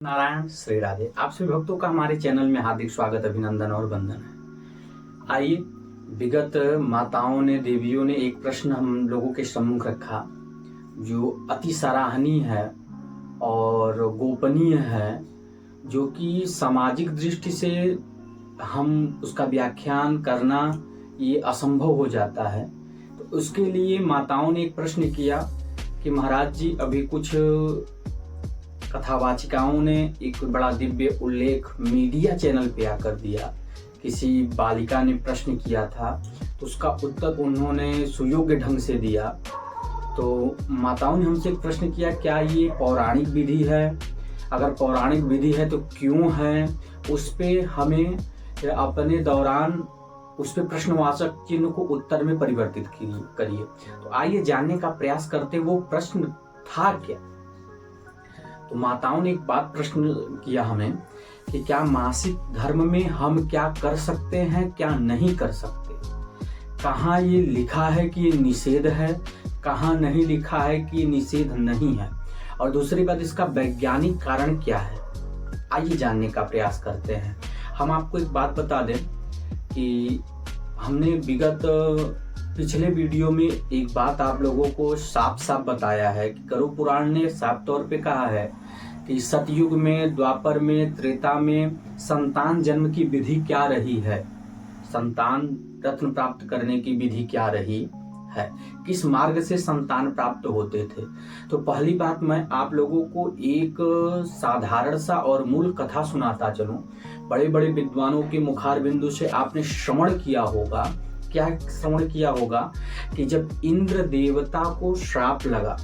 नारायण श्री राधे। आप सभी भक्तों का हमारे चैनल में हार्दिक स्वागत, अभिनंदन और वंदन है। आइए, विगत माताओं ने, देवियों ने एक प्रश्न हम लोगों के सम्मुख रखा जो अति सराहनीय है और गोपनीय है, जो कि सामाजिक दृष्टि से हम उसका व्याख्यान करना ये असंभव हो जाता है। तो उसके लिए माताओं ने एक प्रश्न किया कि महाराज जी, अभी कुछ कथावाचिकाओं ने एक बड़ा दिव्य उल्लेख मीडिया चैनल पे आकर दिया। किसी बालिका ने प्रश्न किया था तो उसका उत्तर उन्होंने सुयोग्य ढंग से दिया। तो माताओं ने हमसे एक प्रश्न किया, क्या ये पौराणिक विधि है? अगर पौराणिक विधि है तो क्यों है? उस पे हमें अपने दौरान उस पे प्रश्नवाचक चिन्ह को उत्तर में परिवर्तित करिए। तो आइए जानने का प्रयास करते वो प्रश्न था क्या। तो माताओं ने एक बात प्रश्न किया हमें कि क्या मासिक धर्म में हम क्या कर सकते हैं, क्या नहीं कर सकते। कहाँ ये लिखा है कि ये निषेध है, कहाँ नहीं लिखा है कि ये निषेध नहीं है, और दूसरी बात इसका वैज्ञानिक कारण क्या है। आइए जानने का प्रयास करते हैं। हम आपको एक बात बता दें कि हमने विगत पिछले वीडियो में एक बात आप लोगों को साफ साफ बताया है कि गरुड़ पुराण ने साफ तौर पे कहा है कि सतयुग में, द्वापर में, त्रेता में संतान जन्म की विधि क्या रही है, संतान रत्न प्राप्त करने की विधि क्या रही है, किस मार्ग से संतान प्राप्त होते थे। तो पहली बात, मैं आप लोगों को एक साधारण सा और मूल कथा सुनाता चलूं। बड़े बड़े विद्वानों के मुखार बिंदु से आपने श्रवण किया होगा। क्या श्रवण किया होगा कि जब इंद्र देवता को श्राप लगा,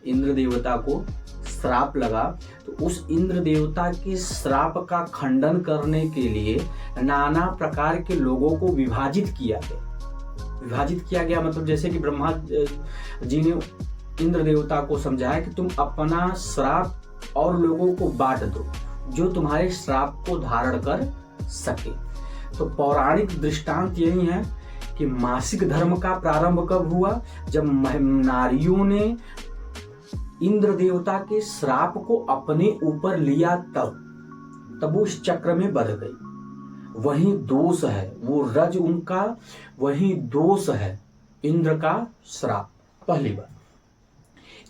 इंद्र देवता को श्राप लगा, तो उस इंद्र देवता के श्राप का खंडन करने के लिए नाना प्रकार के लोगों को विभाजित किया गया। मतलब जैसे कि ब्रह्मा जी ने इंद्र देवता को समझाया कि तुम अपना श्राप और लोगों को बांट दो जो तुम्हारे श्राप को धारण कर सके। तो पौराणिक दृष्टांत यही है कि मासिक धर्म का प्रारंभ कब हुआ, जब नारियों ने इंद्र देवता के श्राप को अपने ऊपर लिया, तब वो इस चक्र में बढ़ गई। वही दोष है, वो रज उनका वही दोष है, इंद्र का श्राप। पहली बात,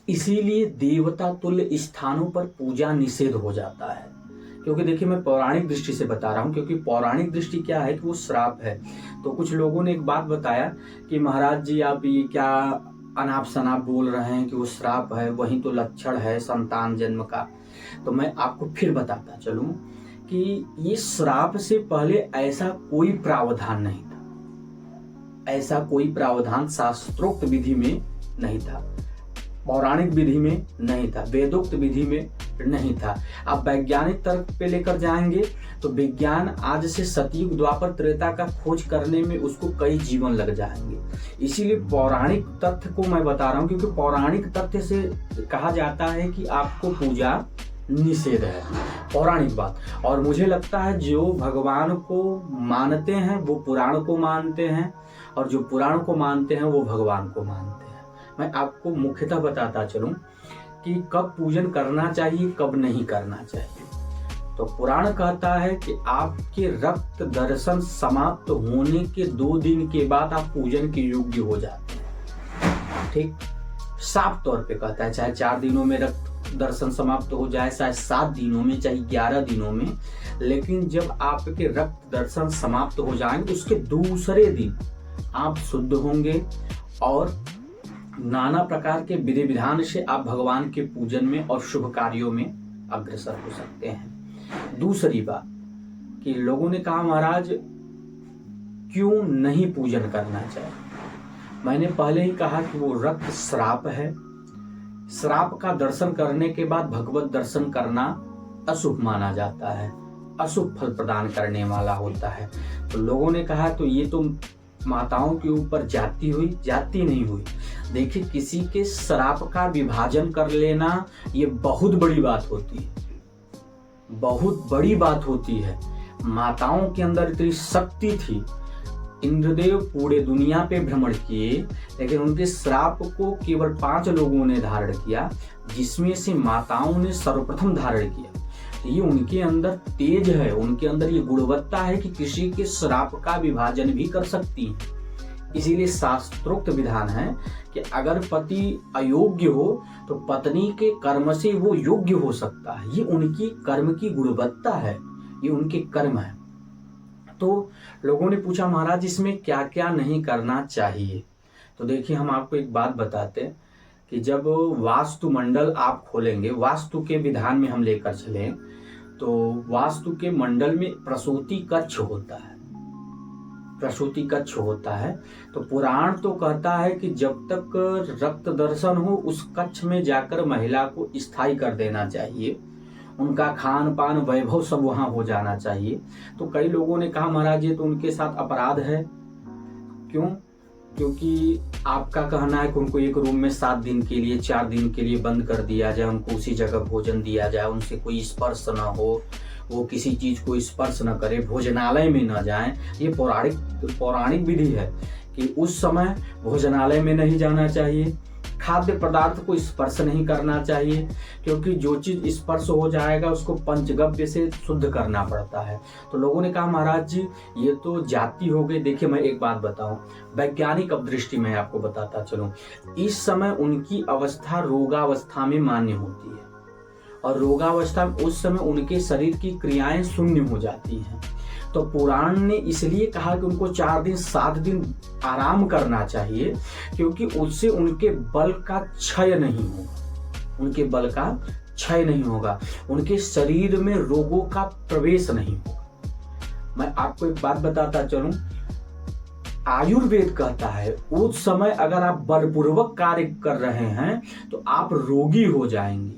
इसीलिए देवता तुल्य स्थानों पर पूजा निषेध हो जाता है। क्योंकि देखिए, मैं पौराणिक दृष्टि से बता रहा हूँ, क्योंकि पौराणिक दृष्टि क्या है कि वो श्राप है। तो कुछ लोगों ने एक बात बताया कि महाराज जी, आप ये क्या अनाप शनाप बोल रहे हैं कि वो श्राप है, वही तो लक्षण है संतान जन्म का। तो मैं आपको फिर बताता चलूं कि ये श्राप से पहले ऐसा कोई प्रावधान नहीं था, ऐसा कोई प्रावधान शास्त्रोक्त विधि में नहीं था, पौराणिक विधि में नहीं था, वेदोक्त विधि में नहीं था। आप वैज्ञानिक तर्क पे लेकर जाएंगे तो विज्ञान आज से सतयुग, द्वापर, त्रेता का खोज करने में उसको कई जीवन लग जाएंगे। इसीलिए पौराणिक तथ्य को मैं बता रहा हूँ, क्योंकि पौराणिक तथ्य से कहा जाता है कि आपको पूजा निषेध है, पौराणिक बात। और मुझे लगता है जो भगवान को मानते हैं वो पुराण को मानते हैं, और जो पुराण को मानते हैं वो भगवान को मानते हैं। मैं आपको मुख्यतः बताता चलूं कि कब पूजन करना चाहिए, कब नहीं करना चाहिए। तो पुराण कहता है कि आपके रक्त दर्शन समाप्त होने के 2 दिन के बाद आप पूजन के योग्य हो जाते हैं। ठीक, साफ तौर पे कहता है, चाहे 4 दिनों में रक्त दर्शन समाप्त हो जाए, चाहे 7 दिनों में, चाहे 11 दिनों में, लेकिन जब आपके रक्त दर्शन समाप्त हो जाएंगे उसके दूसरे दिन आप शुद्ध होंगे और नाना प्रकार के विधि विधान से आप भगवान के पूजन में और शुभ कार्यों में अग्रसर हो सकते हैं। दूसरी बात कि लोगों ने कहा, महाराज क्यों नहीं पूजन करना चाहिए। मैंने पहले ही कहा कि वो रक्त श्राप है। श्राप का दर्शन करने के बाद भगवत दर्शन करना अशुभ माना जाता है, अशुभ फल प्रदान करने वाला होता है। तो लोगों ने कहा तो ये तो माताओं के ऊपर जाती नहीं हुई। देखिए, किसी के श्राप का विभाजन कर लेना ये बहुत बड़ी बात होती है, बहुत बड़ी बात होती है। माताओं के अंदर इतनी शक्ति थी, इंद्रदेव पूरे दुनिया पे भ्रमण किए, लेकिन उनके श्राप को केवल 5 लोगों ने धारण किया, जिसमें से माताओं ने सर्वप्रथम धारण किया। तो ये उनके अंदर तेज है, उनके अंदर ये गुणवत्ता है कि किसी के श्राप का विभाजन भी कर सकती है। इसीलिए शास्त्रोक्त विधान है कि अगर पति अयोग्य हो तो पत्नी के कर्म से वो योग्य हो सकता है। ये उनकी कर्म की गुणवत्ता है, ये उनके कर्म है। तो लोगों ने पूछा महाराज इसमें क्या क्या नहीं करना चाहिए। तो देखिए हम आपको एक बात बताते हैं कि जब वास्तु मंडल आप खोलेंगे, वास्तु के विधान में हम लेकर चलें तो वास्तु के मंडल में प्रसूति कक्ष होता है, प्रसूति कक्ष होता है। तो पुराण तो कहता है कि जब तक रक्त दर्शन हो उस कक्ष में जाकर महिला को स्थायी कर देना चाहिए, उनका खान पान वैभव सब वहां हो जाना चाहिए। तो कई लोगों ने कहा महाराज ये तो उनके साथ अपराध है। क्यों? क्योंकि आपका कहना है कि उनको एक रूम में 7 दिन के लिए 4 दिन के लिए बंद कर दिया जाए, उनको उसी जगह भोजन दिया जाए, उनसे कोई स्पर्श न हो, वो किसी चीज को स्पर्श न करे, भोजनालय में न जाएं। ये पौराणिक विधि है कि उस समय भोजनालय में नहीं जाना चाहिए, खाद्य पदार्थ को स्पर्श नहीं करना चाहिए, क्योंकि जो चीज स्पर्श हो जाएगा उसको पंचगव्य से शुद्ध करना पड़ता है। तो लोगों ने कहा महाराज जी ये तो जाति हो गई। देखिए मैं एक बात बताऊं, वैज्ञानिक दृष्टि में आपको बताता चलूं, इस समय उनकी अवस्था रोगावस्था में मान्य होती है और रोगावस्था में उस समय उनके शरीर की क्रियाएं शून्य हो जाती हैं। तो पुराण ने इसलिए कहा कि उनको 4 दिन 7 दिन आराम करना चाहिए, क्योंकि उससे उनके बल का क्षय नहीं होगा, उनके बल का क्षय नहीं होगा, उनके शरीर में रोगों का प्रवेश नहीं होगा। मैं आपको एक बात बताता चलूं, आयुर्वेद कहता है उस समय अगर आप बलपूर्वक कार्य कर रहे हैं तो आप रोगी हो जाएंगे।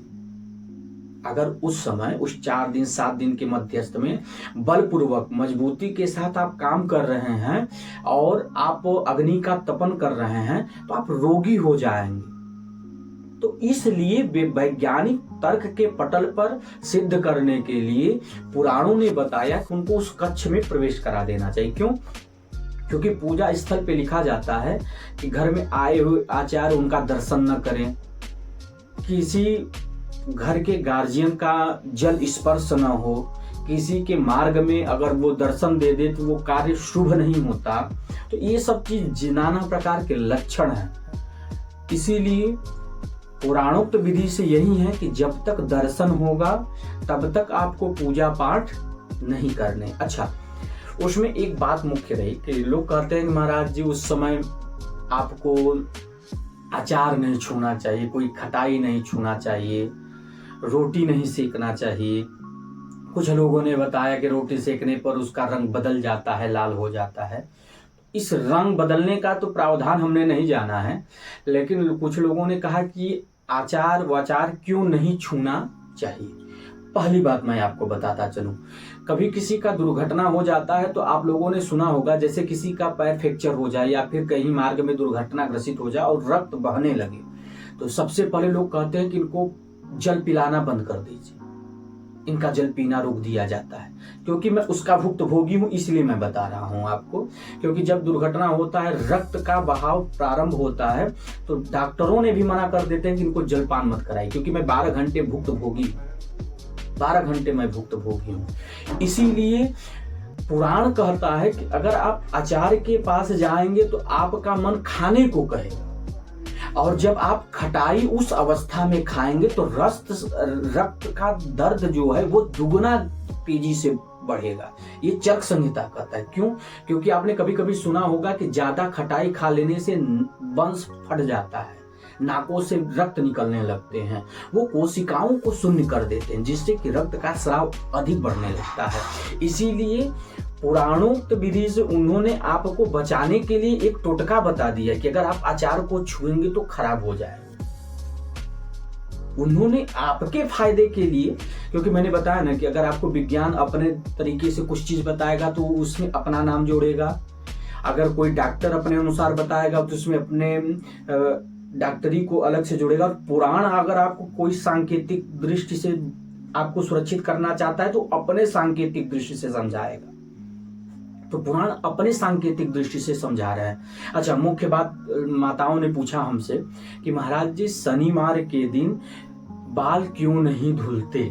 अगर उस समय उस 4 दिन 7 दिन के मध्यस्थ में बलपूर्वक मजबूती के साथ आप काम कर रहे हैं और आप अग्नि का तपन कर रहे हैं तो आप रोगी हो जाएंगे। तो इसलिए वैज्ञानिक तर्क के पटल पर सिद्ध करने के लिए पुराणों ने बताया कि उनको उस कक्ष में प्रवेश करा देना चाहिए। क्यों? क्योंकि पूजा स्थल पे लिखा जाता है कि घर में आए हुए आचार्य उनका दर्शन न करें, किसी घर के गार्जियन का जल स्पर्श न हो, किसी के मार्ग में अगर वो दर्शन दे दे तो वो कार्य शुभ नहीं होता। तो ये सब चीज नाना प्रकार के लक्षण हैं। इसीलिए पुराणोक्त विधि से यही है कि जब तक दर्शन होगा तब तक आपको पूजा पाठ नहीं करने। अच्छा, उसमें एक बात मुख्य रही कि लोग कहते हैं कि महाराज जी उस समय आपको अचार नहीं छूना चाहिए, कोई खटाई नहीं छूना चाहिए, रोटी नहीं सेकना चाहिए। कुछ लोगों ने बताया कि रोटी सेकने पर उसका रंग बदल जाता है, लाल हो जाता है। इस रंग बदलने का तो प्रावधान हमने नहीं जाना है, लेकिन कुछ लोगों ने कहा कि आचार वाचार क्यों नहीं छूना चाहिए। पहली बात मैं आपको बताता चलूं, कभी किसी का दुर्घटना हो जाता है तो आप लोगों ने सुना होगा, जैसे किसी का पैर फ्रैक्चर हो जाए या फिर कहीं मार्ग में दुर्घटना ग्रसित हो जाए और रक्त बहने लगे, तो सबसे पहले लोग कहते हैं कि इनको जल पिलाना बंद कर दीजिए, इनका जल पीना रोक दिया जाता है। क्योंकि मैं उसका भुक्तभोगी हूं इसलिए मैं बता रहा हूं आपको, क्योंकि जब दुर्घटना होता है रक्त का बहाव प्रारंभ होता है तो डॉक्टरों ने भी मना कर देते हैं कि इनको जलपान मत कराइए, क्योंकि मैं 12 घंटे भुक्तभोगी हूं, 12 घंटे मैं भुक्तभोगी हूं। इसीलिए पुराण कहता है कि अगर आप आचार्य के पास जाएंगे तो आपका मन खाने को कहेगा, और जब आप खटाई उस अवस्था में खाएंगे तो रक्त का दर्द जो है वो दुगना तेजी से बढ़ेगा। ये चरक संहिता कहता है। क्यों? क्योंकि आपने कभी कभी सुना होगा कि ज्यादा खटाई खा लेने से वंश फट जाता है, नाकों से रक्त निकलने लगते हैं, वो कोशिकाओं को शून्य कर देते हैं, जिससे कि रक्त का स्राव अधिक बढ़ने लगता है। इसीलिए पुराणोक्त विधि से उन्होंने आपको बचाने के लिए एक टोटका बता दिया कि अगर आप अचार को छुएंगे तो खराब हो जाएगा। उन्होंने आपके फायदे के लिए, क्योंकि मैंने बताया ना कि अगर आपको विज्ञान अपने तरीके से कुछ चीज बताएगा तो उसमें अपना नाम जोड़ेगा, अगर कोई डॉक्टर अपने अनुसार बताएगा तो उसमें अपने डॉक्टरी को अलग से जोड़ेगा। पुराण अगर आपको कोई सांकेतिक दृष्टि से आपको सुरक्षित करना चाहता है तो अपने सांकेतिक दृष्टि से समझाएगा। तो पुराण अपने सांकेतिक दृष्टि से समझा रहे हैं। अच्छा, मुख्य बात माताओं ने पूछा हमसे कि महाराज जी शनिवार के दिन बाल क्यों नहीं धुलते।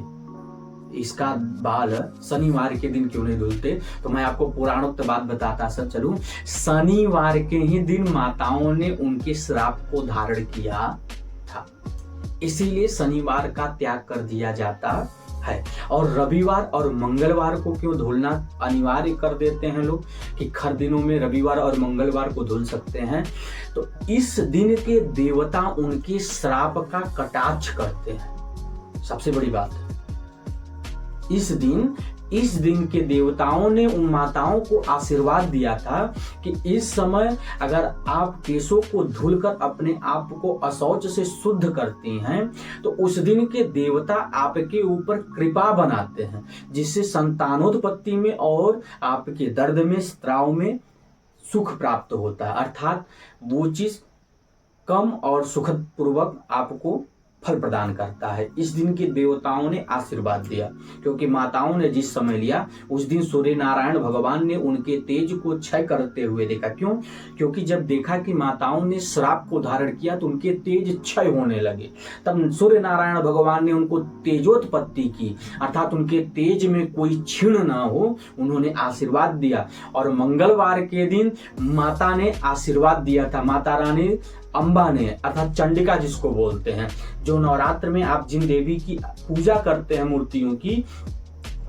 इसका बाल शनिवार के दिन क्यों नहीं धुलते? तो मैं आपको पुराणोक्त बात बताता सर चलूं। शनिवार के ही दिन माताओं ने उनके श्राप को धारण किया था, इसीलिए शनिवार का त्याग कर दिया जाता है। और रविवार और मंगलवार को क्यों धुलना अनिवार्य कर देते हैं लोग कि हर दिनों में रविवार और मंगलवार को धुल सकते हैं? तो इस दिन के देवता उनके श्राप का कटाक्ष करते हैं। सबसे बड़ी बात है, इस दिन के देवताओं ने उन माताओं को आशीर्वाद दिया था कि इस समय अगर आप केशों को धुलकर अपने आप को अशौच से शुद्ध करती हैं तो उस दिन के देवता आपके ऊपर कृपा बनाते हैं, जिससे संतानोत्पत्ति में और आपके दर्द में, स्त्राव में सुख प्राप्त होता है। अर्थात वो चीज कम और सुखद पूर्वक आपको फल प्रदान करता है। इस दिन के देवताओं ने आशीर्वाद दिया, क्योंकि माताओं ने जिस समय लिया उस दिन सूर्य नारायण भगवान ने उनके तेज को क्षय करते हुए देखा। क्यों? क्योंकि जब देखा कि माताओं ने श्राप को धारण किया तो उनके तेज क्षय होने लगे, तब सूर्य नारायण भगवान ने उनको तेजोत्पत्ति की, अर्थात उनके तेज में कोई क्षीण ना हो, उन्होंने आशीर्वाद दिया। और मंगलवार के दिन माता ने आशीर्वाद दिया था, माता रानी अम्बा ने, अर्थात चंडिका जिसको बोलते हैं। जो नवरात्र में आप जिन देवी की पूजा करते हैं मूर्तियों की,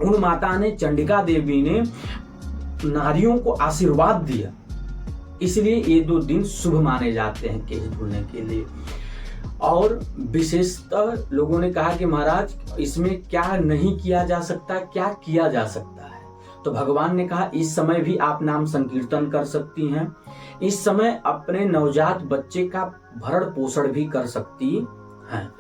उन माता ने, चंडिका देवी ने नारियों को आशीर्वाद दिया। इसलिए ये 2 दिन शुभ माने जाते हैं केश धुलने के लिए। और विशेषतः लोगों ने कहा कि महाराज इसमें क्या नहीं किया जा सकता, क्या किया जा सकता है? तो भगवान ने कहा इस समय भी आप नाम संकीर्तन कर सकती हैं, इस समय अपने नवजात बच्चे का भरण पोषण भी कर सकती हैं।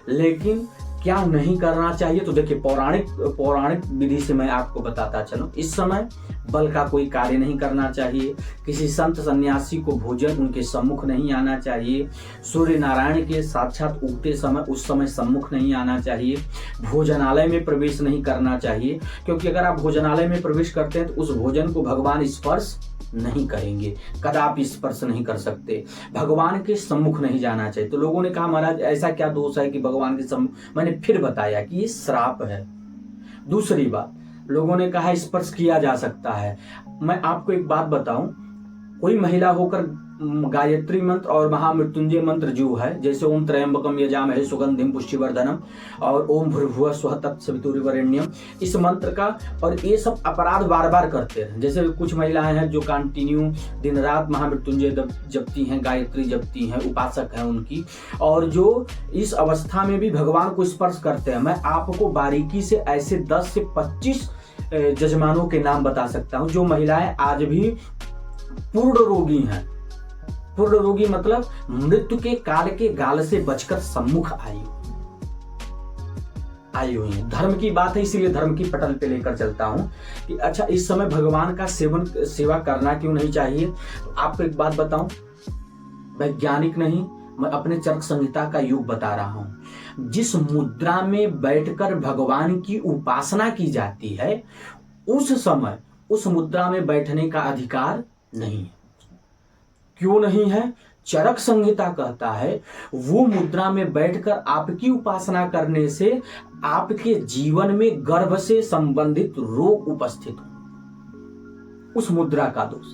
लेकिन क्या नहीं करना चाहिए? तो देखिए पौराणिक विधि से मैं आपको बताता चलूं। इस समय बल का कोई कार्य नहीं करना चाहिए, किसी संत सन्यासी को भोजन उनके सम्मुख नहीं आना चाहिए, सूर्य नारायण के साक्षात उगते समय उस समय सम्मुख नहीं आना चाहिए, भोजनालय में प्रवेश नहीं करना चाहिए, क्योंकि अगर आप भोजनालय में प्रवेश करते हैं तो उस भोजन को भगवान स्पर्श नहीं करेंगे, कदापि स्पर्श नहीं कर सकते, भगवान के सम्मुख नहीं जाना चाहिए। तो लोगों ने कहा महाराज ऐसा क्या दोष है कि भगवान के सम्मुख? मैंने फिर बताया कि ये श्राप है। दूसरी बात, लोगों ने कहा स्पर्श किया जा सकता है। मैं आपको एक बात बताऊं, कोई महिला होकर गायत्री मंत्र और महामृत्युंजय मंत्र जो है, जैसे ओम त्र्यंबकम यजामहे सुगंधिम पुष्टिवर्धनम और ओम भूर्भुवः स्वः तत्सवितुर्वरेण्यम, इस मंत्र का, और ये सब अपराध बार बार करते हैं। जैसे कुछ महिलाएं हैं जो कंटिन्यू दिन रात महामृत्युंजय जपती हैं, गायत्री जपती हैं, उपासक हैं उनकी, और जो इस अवस्था में भी भगवान को स्पर्श करते हैं। मैं आपको बारीकी से ऐसे 10 से 25 जजमानों के नाम बता सकता हूं जो महिलाएं आज भी पूर्ण रोगी हैं। पूर्ण रोगी मतलब मृत्यु के काल के गाल से बचकर सम्मुख आई हुई है। धर्म की बात है, इसीलिए धर्म की पटल पे लेकर चलता हूं कि अच्छा इस समय भगवान का सेवा करना क्यों नहीं चाहिए। तो आपको एक बात बताऊं, वैज्ञानिक नहीं, मैं अपने चरक संहिता का योग बता रहा हूं। जिस मुद्रा में बैठकर भगवान की उपासना की जाती है उस समय उस मुद्रा में बैठने का अधिकार नहीं है। क्यों नहीं है? चरक संहिता कहता है वो मुद्रा में बैठकर आपकी उपासना करने से आपके जीवन में गर्भ से संबंधित रोग उपस्थित हो। उस मुद्रा का दोष,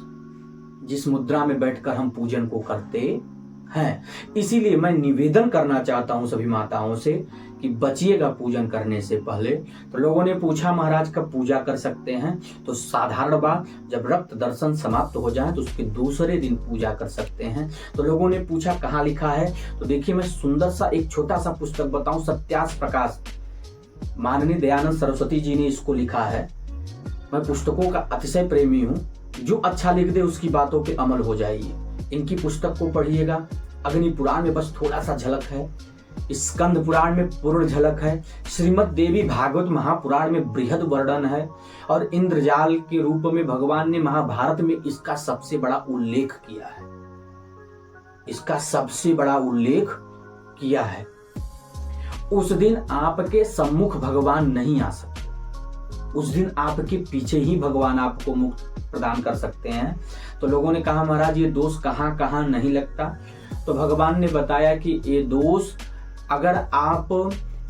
जिस मुद्रा में बैठकर हम पूजन को करते हैं। इसीलिए मैं निवेदन करना चाहता हूं सभी माताओं से कि बचिएगा पूजन करने से पहले। तो लोगों ने पूछा महाराज कब पूजा कर सकते हैं? तो साधारण बात, जब रक्त दर्शन समाप्त हो जाए तो उसके दूसरे दिन पूजा कर सकते हैं। तो लोगों ने पूछा कहाँ लिखा है? तो देखिए मैं सुंदर सा एक छोटा सा पुस्तक बताऊं, सत्यास प्रकाश, माननीय दयानंद सरस्वती जी ने इसको लिखा है। मैं पुस्तकों का अतिशय प्रेमी हूं, जो अच्छा लिख दे उसकी बातों पे अमल हो जाइए। इनकी पुस्तक को पढ़िएगा। अग्नि पुराण में बस थोड़ा सा झलक है, स्कंद पुराण में पूर्ण झलक है, श्रीमद् देवी भागवत महापुराण में बृहद वर्णन है, और इंद्रजाल के रूप में भगवान ने महाभारत में इसका सबसे बड़ा उल्लेख किया है। इसका सबसे बड़ा उल्लेख किया है। उस दिन आपके सम्मुख भगवान नहीं आ सकते, उस दिन आपके पीछे ही भगवान आपको मुक्त प्रदान कर सकते हैं। तो लोगों ने कहा महाराज ये दोष कहाँ कहाँ नहीं लगता? तो भगवान ने बताया कि ये दोष अगर आप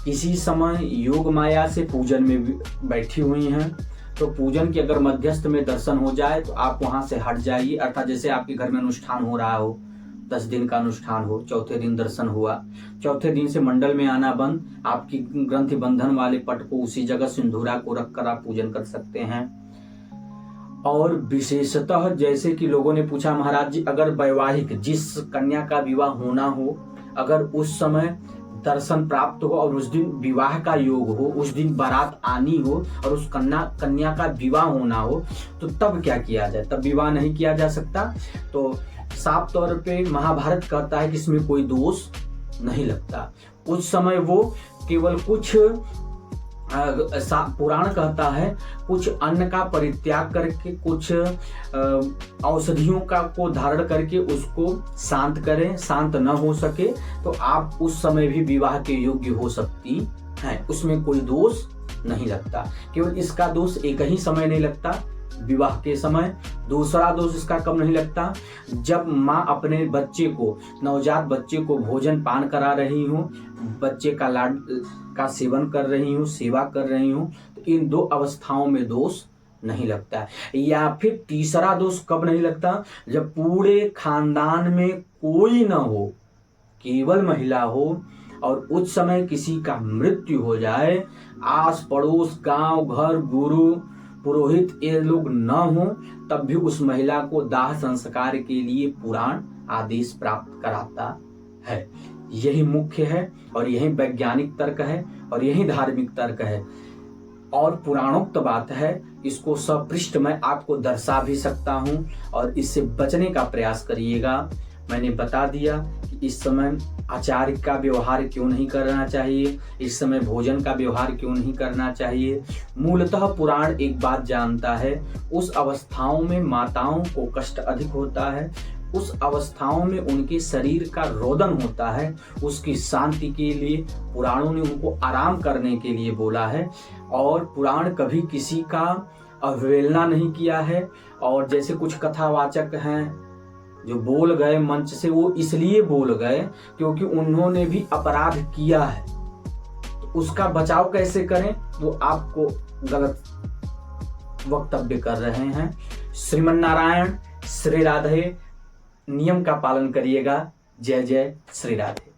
इसी समय योग माया से पूजन में बैठी हुई हैं। तो पूजन के अगर मध्यस्थ में दर्शन हो जाए तो आप वहां से हट जाइए। अर्थात जैसे आपके घर में अनुष्ठान हो रहा हो, 10 दिन का अनुष्ठान हो, चौथे दिन दर्शन हुआ, चौथे दिन से मंडल में आना बंद, आपकी ग्रंथि बंधन वाले पट को उसी जगह सिंदूरा को रखकर आप पूजन कर सकते हैं। और विशेषतः जैसे कि लोगों ने पूछा, महाराज जी अगर वैवाहिक जिस कन्या का विवाह होना हो, अगर उस समय दर्शन प्राप्त हो और उस दिन विवाह का योग हो, उस दिन बारात आनी हो और उस कन्या का विवाह होना हो, तो तब क्या किया जाए? तब विवाह नहीं किया जा सकता। तो साफ तौर पे महाभारत कहता है कि इसमें कोई दोष नहीं लगता। उस समय वो केवल कुछ पुराण कहता है कुछ अन्न का परित्याग करके, कुछ औषधियों का को धारण करके उसको शांत करें। शांत न हो सके तो आप उस समय भी विवाह के योग्य हो सकती हैं, उसमें कोई दोष नहीं लगता। केवल इसका दोष एक ही समय नहीं लगता, विवाह के समय। दूसरा दोष इसका कब नहीं लगता? जब माँ अपने बच्चे को, नवजात बच्चे को भोजन पान करा रही हो, बच्चे का लाड का सेवन कर रही हूँ, सेवा कर रही हूँ, तो इन 2 अवस्थाओं में दोष नहीं लगता है। या फिर तीसरा दोष कब नहीं लगता? जब पूरे खानदान में कोई न हो, केवल महिला हो और उस समय किसी का मृत्यु हो जाए, आस पड़ोस गांव घर गुरु पुरोहित ये लोग न हो, तब भी उस महिला को दाह संस्कार के लिए पुराण आदेश प्राप्त कराता है। यही मुख्य है और यही वैज्ञानिक तर्क है और यही धार्मिक तर्क है और पुराणोक्त बात है। इसको सपृष्ठ मैं आपको दर्शा भी सकता हूँ और इससे बचने का प्रयास करिएगा। मैंने बता दिया कि इस समय आचार का व्यवहार क्यों नहीं करना चाहिए, इस समय भोजन का व्यवहार क्यों नहीं करना चाहिए। मूलतः पुराण एक बात जानता है, उस अवस्थाओं में माताओं को कष्ट अधिक होता है, उस अवस्थाओं में उनके शरीर का रोदन होता है, उसकी शांति के लिए पुराणों ने उनको आराम करने के लिए बोला है। और पुराण कभी किसी का अवहेलना नहीं किया है। और जैसे कुछ कथावाचक हैं जो बोल गए मंच से, वो इसलिए बोल गए क्योंकि उन्होंने भी अपराध किया है, तो उसका बचाव कैसे करें वो आपको गलत वक्तव्य कर रहे हैं। श्रीमन नारायण, श्री राधे। नियम का पालन करिएगा। जय जय श्री राधे।